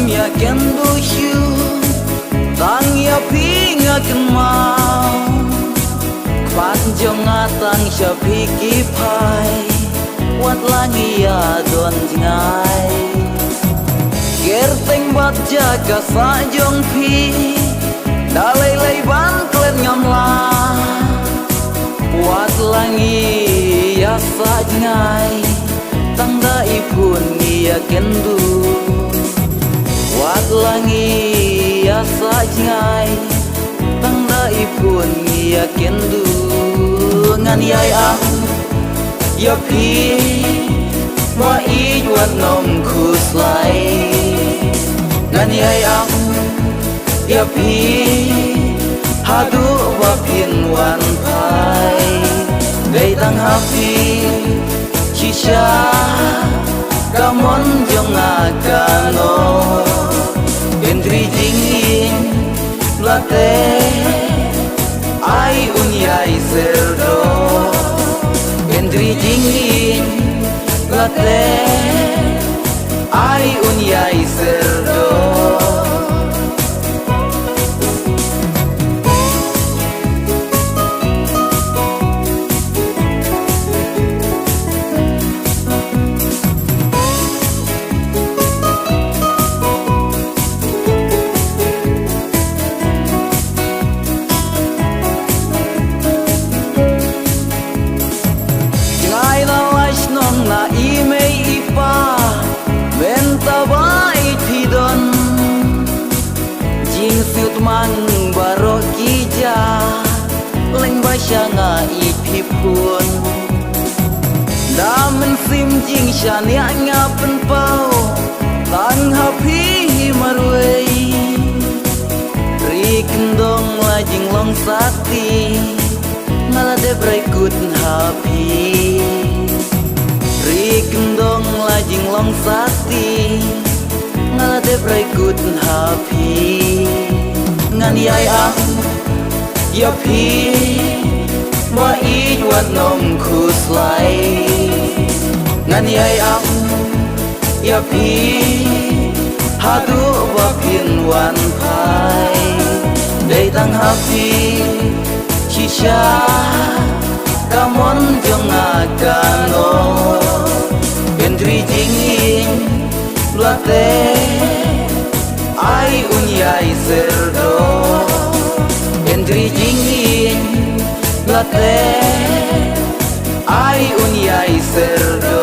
ya kendo hiu tang ya pinga ken mau kwan jong atang sha piki pai wat langi ya don ngai ger teng bat jaga sa jong pi dalai lai ban klen ngam la wat langi ya sa ngai tang da ipun ya kendu wat langi ya sa ngai tang da ipun ya kendu ngan yai ang ya pi wa i wat nom khus lai ngan yai ang ya pi hadu wa pin wan pai gai tang happy Kisha kamon jong agano Gendri jingin late ai unyai serdo Gendri jingin late ai unyai serdo mang baro kija leng ba shanga ipi pun damen sim jing shan ya ngapen pau tang happy marwei rikendong la jing long sakti ngala de brekut happy rikendong la jing long sakti ngala de brekut happy ngan yai ang ya pi wa i wat nom khus lai ngan yai ang ya pi hadu wa pin wan pai dei tang happy kisha kamon jong agano gendri jingin late ai unyai serdo Gendri jingin late ai unyai serdo